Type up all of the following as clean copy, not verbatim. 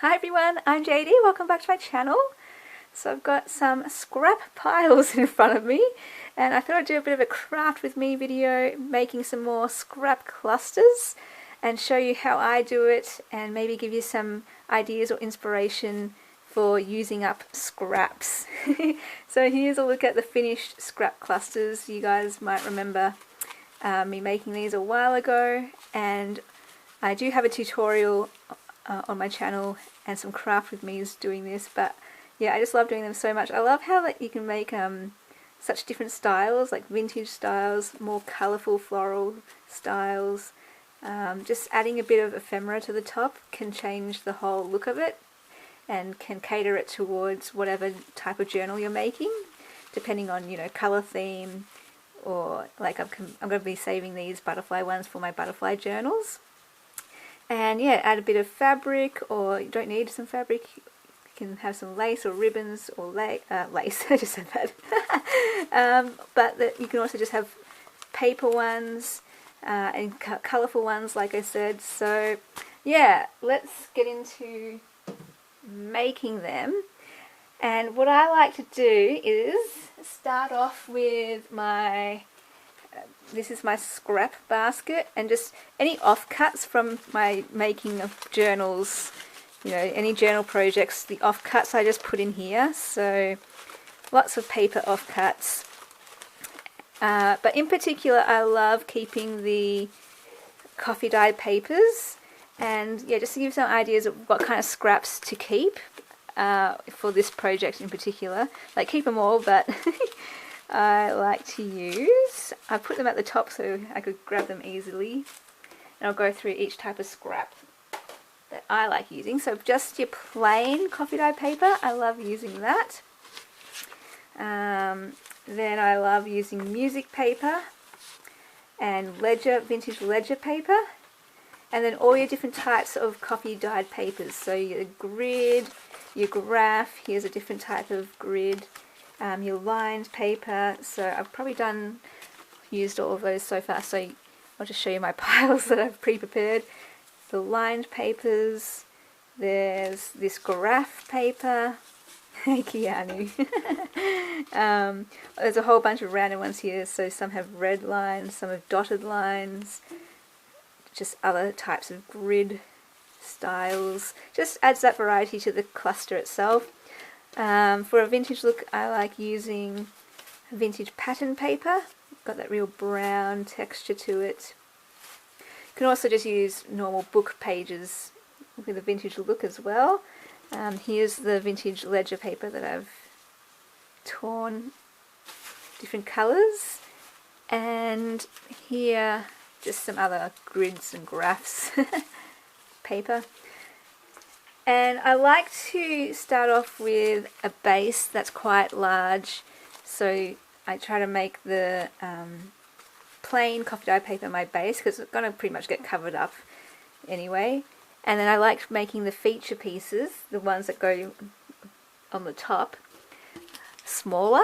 Hi everyone, I'm JD, welcome back to my channel. So I've got some scrap piles in front of me and I thought I'd do a bit of a craft with me video making some more scrap clusters and show you how I do it and maybe give you some ideas or inspiration for using up scraps. So here's a look at the finished scrap clusters. You guys might remember me making these a while ago, and I do have a tutorial on my channel and some craft with me is doing this, but yeah, I just love doing them so much. I love how you can make such different styles, like vintage styles, more colourful floral styles. Just adding a bit of ephemera to the top can change the whole look of it and can cater it towards whatever type of journal you're making, depending on, you know, colour theme, or like I'm going to be saving these butterfly ones for my butterfly journals. And yeah, add a bit of fabric, or you don't need some fabric. You can have some lace or ribbons or lace. I just said that. But you can also just have paper ones and colourful ones, like I said. So yeah, let's get into making them. And what I like to do is start off with my this is my scrap basket, and just any offcuts from my making of journals, you know, any journal projects, the offcuts I just put in here. So lots of paper offcuts, but in particular I love keeping the coffee dyed papers, and yeah, just to give some ideas of what kind of scraps to keep for this project in particular. Like, keep them all, but I like to use, I put them at the top so I could grab them easily, and I'll go through each type of scrap that I like using. So just your plain coffee dye paper, I love using that. Then I love using music paper and vintage ledger paper, and then all your different types of coffee dyed papers. So your grid, your graph, here's a different type of grid. Your lined paper, so I've probably used all of those so far, so I'll just show you my piles that I've pre-prepared. The lined papers, there's this graph paper, hey Keanu. There's a whole bunch of random ones here, so some have red lines, some have dotted lines, just other types of grid styles. Just adds that variety to the cluster itself. For a vintage look, I like using vintage pattern paper. Got that real brown texture to it. You can also just use normal book pages with a vintage look as well. Here's the vintage ledger paper that I've torn different colours, and here just some other grids and graphs paper. And I like to start off with a base that's quite large, so I try to make the plain coffee dye paper my base, because it's going to pretty much get covered up anyway. And then I like making the feature pieces, the ones that go on the top, smaller,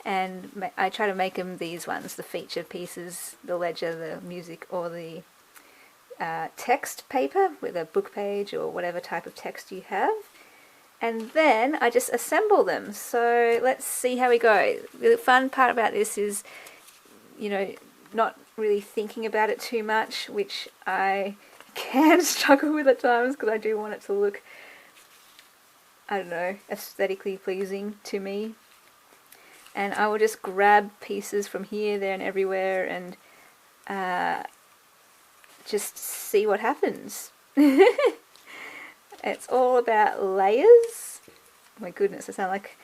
and I try to make them these ones, the feature pieces, the ledger, the music, or the text paper with a book page or whatever type of text you have, and then I just assemble them. So let's see how we go. The fun part about this is, you know, not really thinking about it too much, which I can struggle with at times, because I do want it to look, I don't know, aesthetically pleasing to me. And I will just grab pieces from here, there and everywhere, and just see what happens. It's all about layers. Oh my goodness, I sound like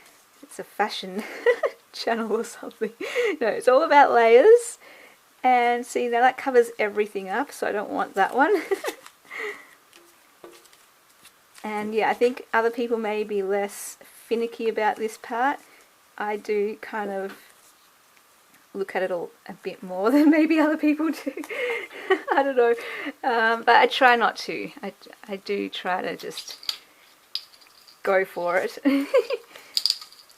it's a fashion channel or something. No, it's all about layers. And see, now that covers everything up, so I don't want that one. And yeah, I think other people may be less finicky about this part. I do kind of look at it all a bit more than maybe other people do. I don't know, but I try not to. I do try to just go for it.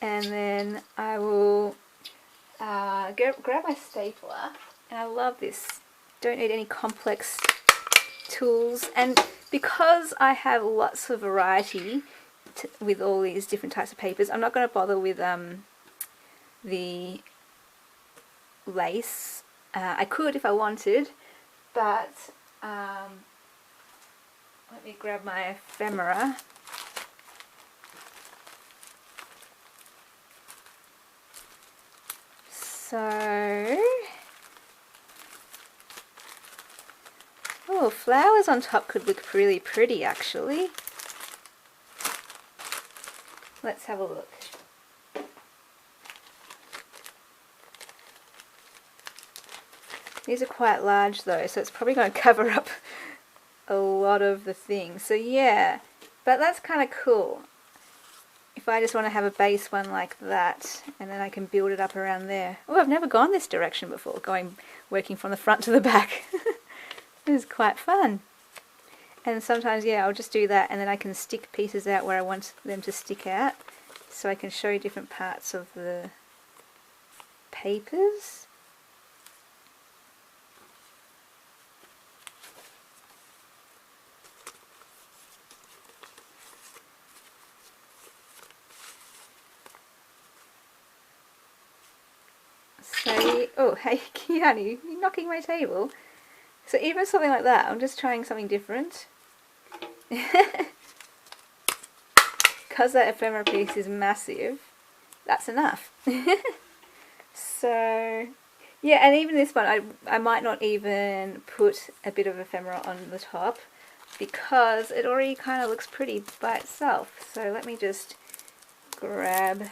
And then I will grab my stapler, and I love this. Don't need any complex tools, and because I have lots of variety with all these different types of papers, I'm not going to bother with the lace. I could if I wanted, but let me grab my ephemera. So, oh, flowers on top could look really pretty actually. Let's have a look. These are quite large though, so it's probably going to cover up a lot of the things. So yeah, but that's kind of cool. If I just want to have a base one like that, and then I can build it up around there. Oh, I've never gone this direction before, working from the front to the back. It is quite fun. And sometimes, yeah, I'll just do that, and then I can stick pieces out where I want them to stick out, so I can show you different parts of the papers. So, oh, hey, Keanu, you're knocking my table. So even something like that, I'm just trying something different. Because that ephemera piece is massive, that's enough. So, yeah, and even this one, I might not even put a bit of ephemera on the top, because it already kind of looks pretty by itself. So let me just grab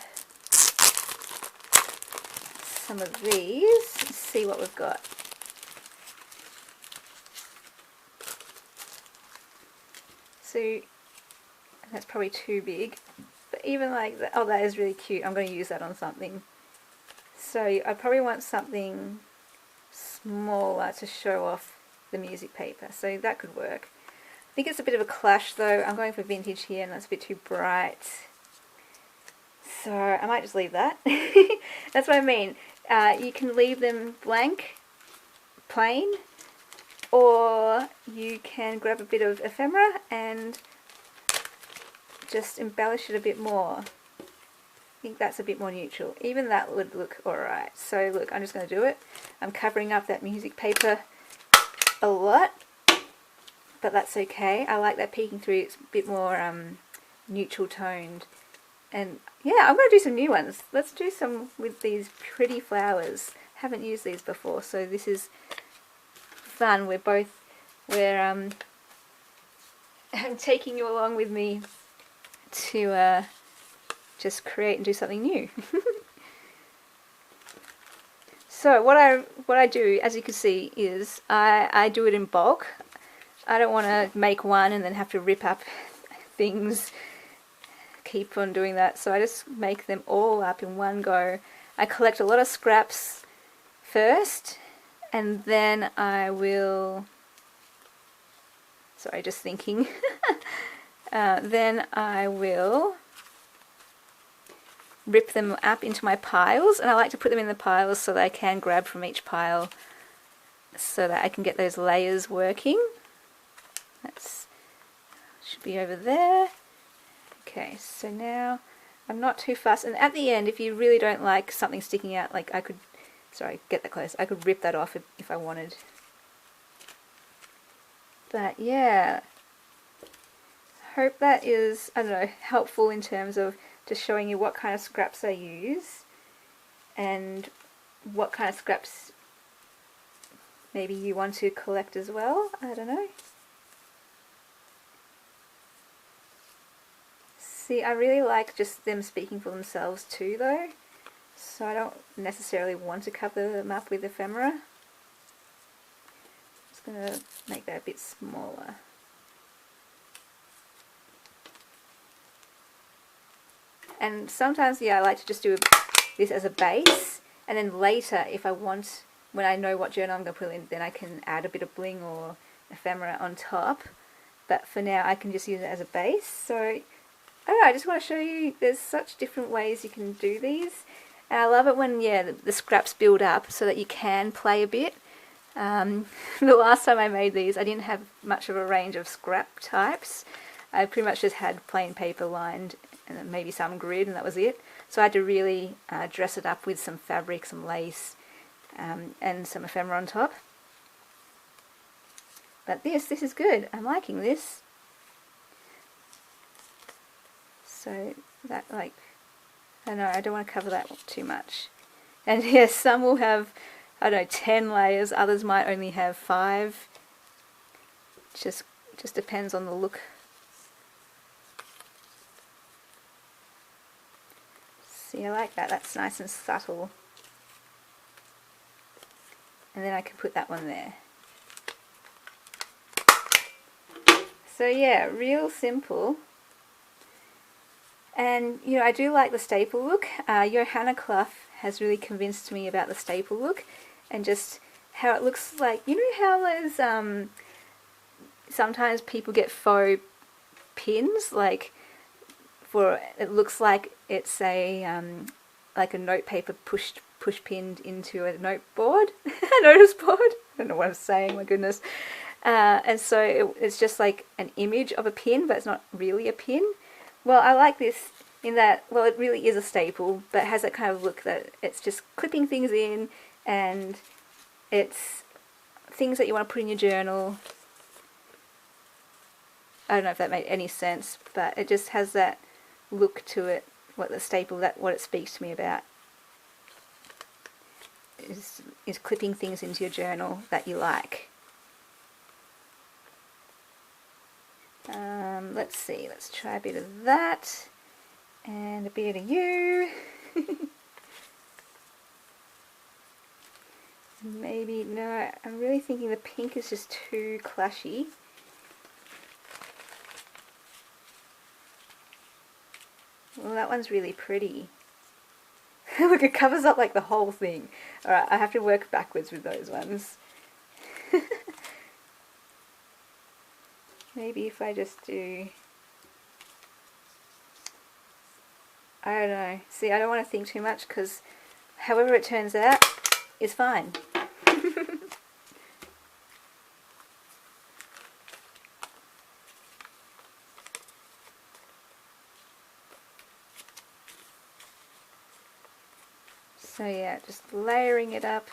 some of these and see what we've got. So that's probably too big, but even like that, oh, that is really cute. I'm going to use that on something. So I probably want something smaller to show off the music paper, so that could work. I think it's a bit of a clash though. I'm going for vintage here and that's a bit too bright, so I might just leave that. That's what I mean. You can leave them blank, plain, or you can grab a bit of ephemera and just embellish it a bit more. I think that's a bit more neutral. Even that would look alright. So look, I'm just going to do it. I'm covering up that music paper a lot, but that's okay. I like that peeking through. It's a bit more neutral toned. And yeah, I'm going to do some new ones. Let's do some with these pretty flowers. Haven't used these before, so this is fun. I'm taking you along with me to just create and do something new. So what I do, as you can see, is I do it in bulk. I don't want to make one and then have to rip up things, keep on doing that, so I just make them all up in one go. I collect a lot of scraps first, and then I will, sorry, just thinking, then I will rip them up into my piles, and I like to put them in the piles so that I can grab from each pile so that I can get those layers working. That's should be over there. Okay, so now I'm not too fussed, and at the end, if you really don't like something sticking out, like I could, sorry, get that close, I could rip that off if I wanted. But yeah, hope that is, I don't know, helpful in terms of just showing you what kind of scraps I use and what kind of scraps maybe you want to collect as well. I don't know. See, I really like just them speaking for themselves too though, so I don't necessarily want to cover them up with ephemera. I'm just going to make that a bit smaller. And sometimes, yeah, I like to just do this as a base, and then later, if I want, when I know what journal I'm going to put in, then I can add a bit of bling or ephemera on top. But for now, I can just use it as a base. So, I don't know, I just want to show you there's such different ways you can do these. And I love it when, yeah, the scraps build up so that you can play a bit. The last time I made these, I didn't have much of a range of scrap types. I pretty much just had plain paper lined and then maybe some grid, and that was it. So I had to really dress it up with some fabric, some lace, and some ephemera on top. But this is good. I'm liking this. So that, like, I don't know, I don't want to cover that too much. And yes, some will have, I don't know, 10 layers, others might only have 5. Just depends on the look. See, I like that. That's nice and subtle. And then I can put that one there. So yeah, real simple. And you know, I do like the staple look. Johanna Clough has really convinced me about the staple look, and just how it looks like, you know how there's sometimes people get faux pins, like it looks like it's a like a note paper push pinned into a note board, a notice board. I don't know what I'm saying, my goodness. And so it's just like an image of a pin, but it's not really a pin. Well, I like this in that, well, it really is a staple, but it has that kind of look that it's just clipping things in, and it's things that you want to put in your journal. I don't know if that made any sense, but it just has that look to it, what the staple, what it speaks to me about is clipping things into your journal that you like. Let's see, let's try a bit of that and a bit of you. Maybe, no, I'm really thinking the pink is just too clashy. Well, that one's really pretty. Look, it covers up like the whole thing. Alright, I have to work backwards with those ones. Maybe if I just do, I don't know. See, I don't want to think too much, because however it turns out is fine. So yeah, just layering it up.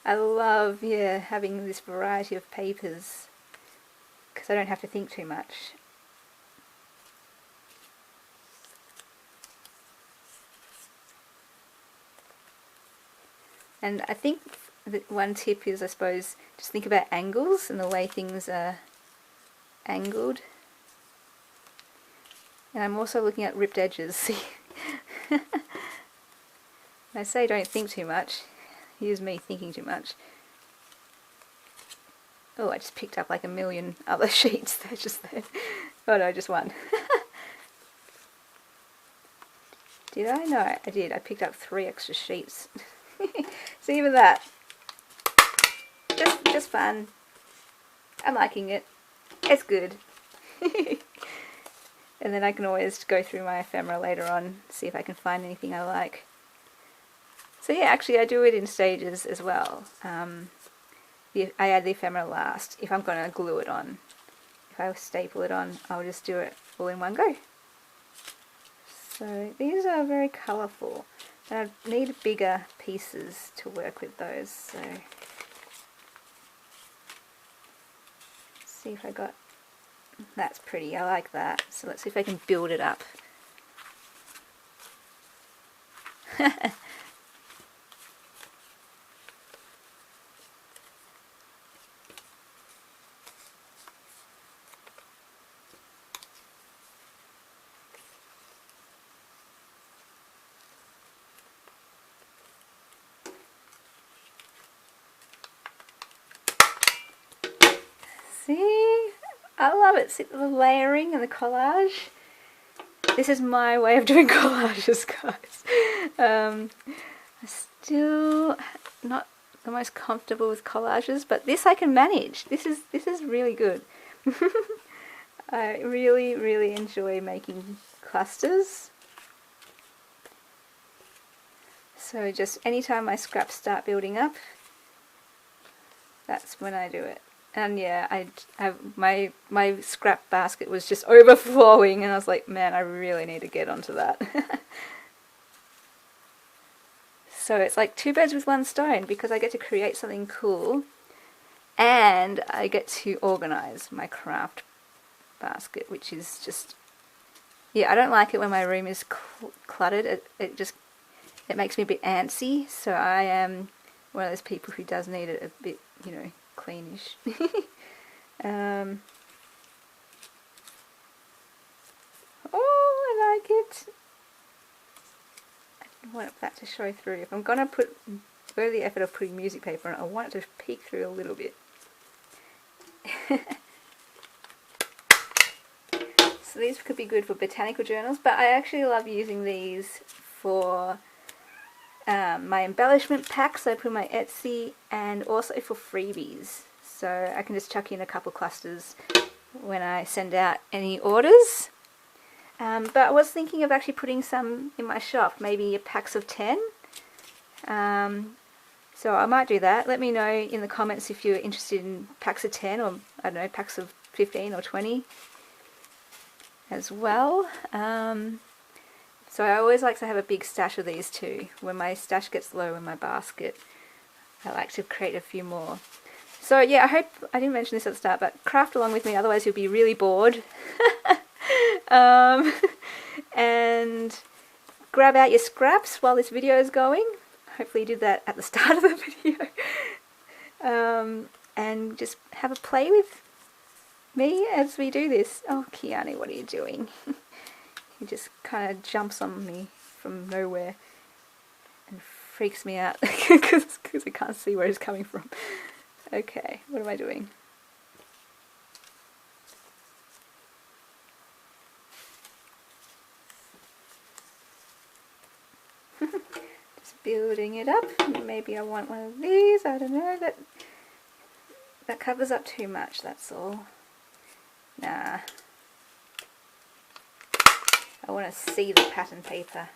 I love, yeah, having this variety of papers, because I don't have to think too much. And I think that one tip is, I suppose, just think about angles and the way things are angled. And I'm also looking at ripped edges, see. I say don't think too much. Here's me thinking too much. Oh, I just picked up like a million other sheets. They're just there. Oh no, just one. Did I? No, I did. I picked up 3 extra sheets. So even that. Just fun. I'm liking it. It's good. And then I can always go through my ephemera later on, see if I can find anything I like. So yeah, actually I do it in stages as well. I add the ephemera last if I'm going to glue it on. If I staple it on, I'll just do it all in one go. So these are very colourful, and I need bigger pieces to work with those. So let's see if I got, that's pretty, I like that. So let's see if I can build it up. See? I love it. See the layering and the collage. This is my way of doing collages, guys. I'm still not the most comfortable with collages, but this I can manage. This is really good. I really enjoy making clusters. So just anytime my scraps start building up, that's when I do it. And yeah, I have my scrap basket was just overflowing, and I was like, man, I really need to get onto that. So it's like two birds with one stone, because I get to create something cool and I get to organize my craft basket, which is just, yeah, I don't like it when my room is cluttered. It makes me a bit antsy, so I am one of those people who does need it a bit, you know, cleanish. Oh, I like it. I want that to show through. If I'm gonna go to the effort of putting music paper on it, I want it to peek through a little bit. So these could be good for botanical journals, but I actually love using these for my embellishment packs I put in my Etsy, and also for freebies. So I can just chuck in a couple clusters when I send out any orders. But I was thinking of actually putting some in my shop, maybe packs of 10. So I might do that. Let me know in the comments if you're interested in packs of 10, or I don't know, packs of 15 or 20 as well. So I always like to have a big stash of these too. When my stash gets low in my basket, I like to create a few more. So yeah, I hope I didn't mention this at the start, but craft along with me, otherwise you'll be really bored. And grab out your scraps while this video is going. Hopefully you did that at the start of the video. And just have a play with me as we do this. Oh, Kiani, what are you doing? He just kind of jumps on me from nowhere and freaks me out because I can't see where he's coming from. Okay, what am I doing? Just building it up. Maybe I want one of these. I don't know. That covers up too much, that's all. Nah. I want to see the pattern paper.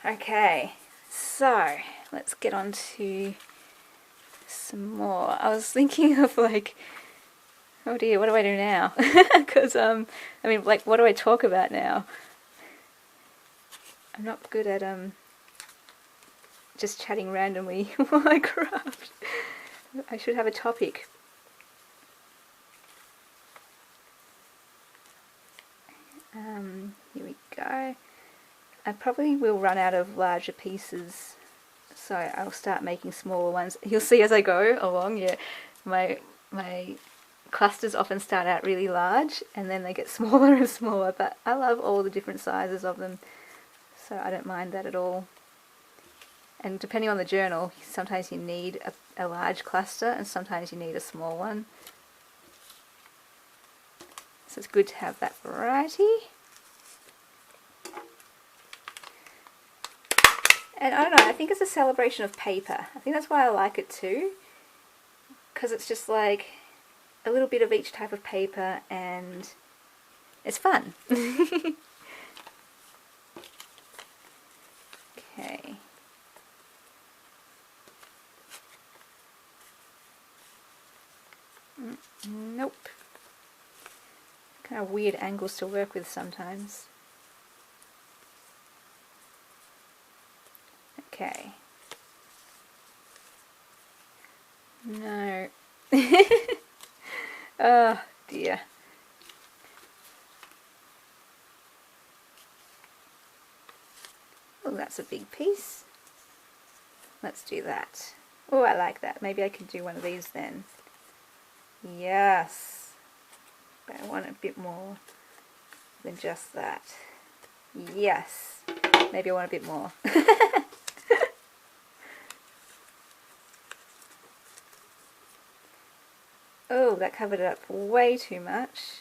Okay, so let's get on to some more. I was thinking of like, oh dear, what do I do now? Because I mean, like, what do I talk about now? I'm not good at just chatting randomly while I craft. I should have a topic. Here we go. I probably will run out of larger pieces, so I'll start making smaller ones. You'll see as I go along, yeah, my clusters often start out really large and then they get smaller and smaller, but I love all the different sizes of them, so I don't mind that at all. And depending on the journal, sometimes you need a large cluster and sometimes you need a small one. So it's good to have that variety. And I don't know, I think it's a celebration of paper. I think that's why I like it too. Because it's just like a little bit of each type of paper and it's fun. Okay. Nope. Kind of weird angles to work with sometimes. Okay. No. Oh dear. Oh, that's a big piece. Let's do that. Oh, I like that. Maybe I can do one of these then. Yes. But I want a bit more than just that. Yes. Maybe I want a bit more. Oh, that covered it up way too much.